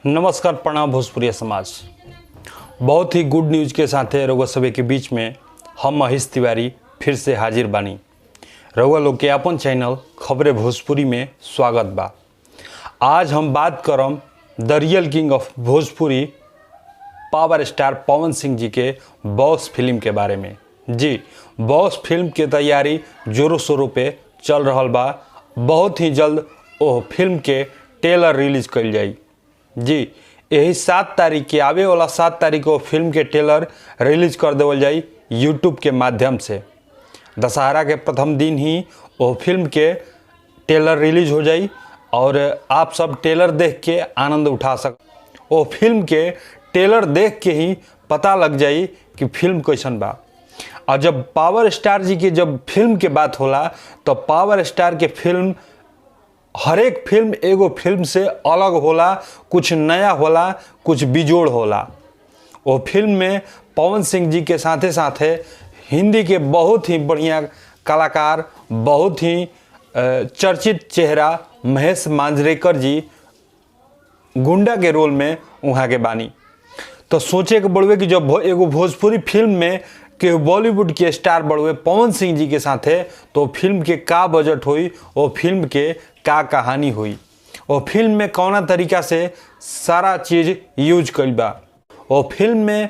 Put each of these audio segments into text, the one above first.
नमस्कार, प्रणाम भोजपुरी समाज। बहुत ही गुड न्यूज़ के साथ रउआ सभी के बीच में हम महेश तिवारी फिर से हाजिर बानी। रउआ लोग के अपन चैनल खबरें भोजपुरी में स्वागत बा। आज हम बात करम the real king of Bhojpuri power star Pawan Singh ji के बॉस फिल्म के बारे में। जी, बॉस फिल्म के तैयारी जोरों शोरों पे चल रहा बा। बहुत ही जल्द वो फिल्म के ट्रेलर रिलीज कल जाई। जी, यही 7 तारीख के आवे वाला 7 तारीख को फिल्म के ट्रेलर रिलीज कर देवल जाई यूट्यूब के माध्यम से। दशहरा के प्रथम दिन ही वो फिल्म के ट्रेलर रिलीज हो जाई और आप सब ट्रेलर देख के आनंद उठा सक। वो फिल्म के ट्रेलर देख के ही पता लग जाई कि फिल्म कैसन बा। और जब पावर स्टार जी के जब फिल्म के बात होला तो पावर स्टार के फिल्म हर एक फिल्म एगो फिल्म से अलग होला, कुछ नया होला, कुछ बिजोड़ होला। वो फिल्म में पवन सिंह जी के साथे साथे हिंदी के बहुत ही बढ़िया कलाकार, बहुत ही चर्चित चेहरा महेश मांजरेकर जी गुंडा के रोल में वहाँ के बानी। तो सोचे के बड़ुए कि जब एगो भोजपुरी फिल्म में कि बॉलीवुड के स्टार बड़ुए पवन सिंह जी के साथ है तो फिल्म के का बजट हुई, वो फिल्म के का कहानी हुई, वो फिल्म में कौना तरीका से सारा चीज़ यूज कइल बा। वो फिल्म में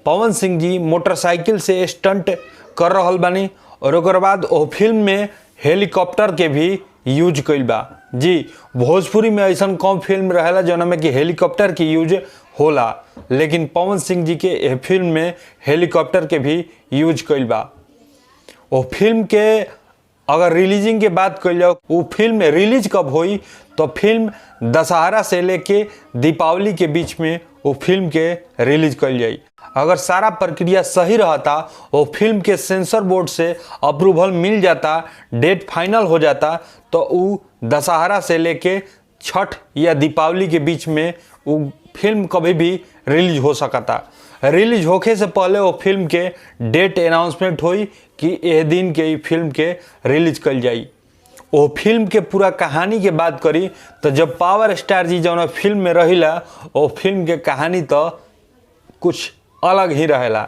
पवन सिंह जी मोटरसाइकिल से स्टंट कर रहल बानी और ओकर बाद वो फिल्म में हेलीकॉप्टर के भी यूज कइल बा। जी, भोजपुरी में ऐसा कम फिल्म रहेला जौना में कि हेलीकॉप्टर की यूज होला, लेकिन पवन सिंह जी के फिल्म में हेलीकॉप्टर के भी यूज कइल बा। वो फिल्म के अगर रिलीजिंग के बात कइल जाओ, वो फिल्म रिलीज कब हुई तो फिल्म दशहरा से लेके दीपावली के बीच में वो फिल्म के रिलीज कइल जाई। अगर सारा प्रक्रिया सही रहता, वो फिल्म के सेंसर बोर्ड से अप्रूवल मिल जाता, डेट फाइनल हो जाता, तो वो दशहरा से लेके छठ या दीपावली के बीच में वो फिल्म कभी भी रिलीज हो सकता। रिलीज होके से पहले वो फिल्म के डेट अनाउंसमेंट हुई कि यह दिन के फिल्म के रिलीज कल जाई। वो फिल्म के पूरा कहानी के बात करी तो जब पावर स्टार जी जौन फिल्म में रहिला, वो फिल्म के कहानी तो कुछ अलग ही रहेला।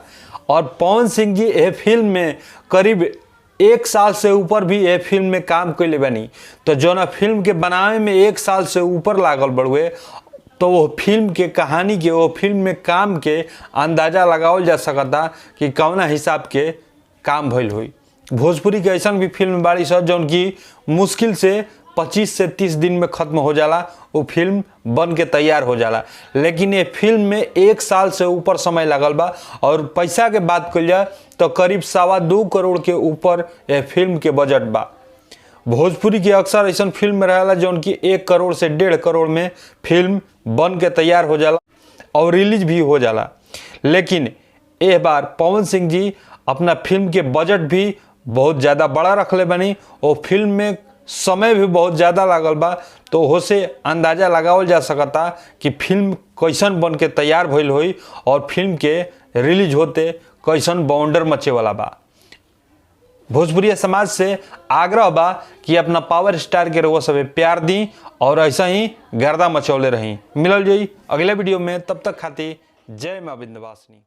और पवन सिंह जी यह फिल्म में करीब 1 साल से ऊपर भी यह फिल्म में काम कैले बनी। तो जौन फिल्म के बनावे में 1 साल से ऊपर लागल बड़ुए, तो वो फिल्म के कहानी के, वो फिल्म में काम के अंदाज़ा लगावल जा सकता कि कौना हिसाब के काम भइल हुई। भोजपुरी के ऐसा भी फिल्म बाड़ी सब जौन की मुश्किल से 25 से 30 दिन में ख़त्म हो जाला, वो फिल्म बन के तैयार हो जाला। लेकिन ये फिल्म में 1 साल से ऊपर समय लगल बा। और पैसा के बात कइल जाए तो करीब 2.25 करोड़ के ऊपर ये फिल्म के बजट बा। भोजपुरी की अक्सर ऐसा फिल्म रहेला जौन की 1 करोड़ से 1.5 करोड़ में फिल्म बन के तैयार हो जाला और रिलीज भी हो जाला। लेकिन एक बार पवन सिंह जी अपना फिल्म के बजट भी बहुत ज़्यादा बड़ा रखले बनी और फिल्म में समय भी बहुत ज़्यादा लागल बा। तो हो से अंदाज़ा लगावल जा सकता कि फिल्म कैसन बन के तैयार भइल हुई और फिल्म के रिलीज होते कैसन बाउंडर मचे वाला बा। भोजपुरी समाज से आग्रह बा कि अपना पावर स्टार के रउआ सभे प्यार दी और ऐसा ही गर्दा मचौले रही। मिलल जाई अगले वीडियो में, तब तक खातिर जय मां विंध्यवासिनी।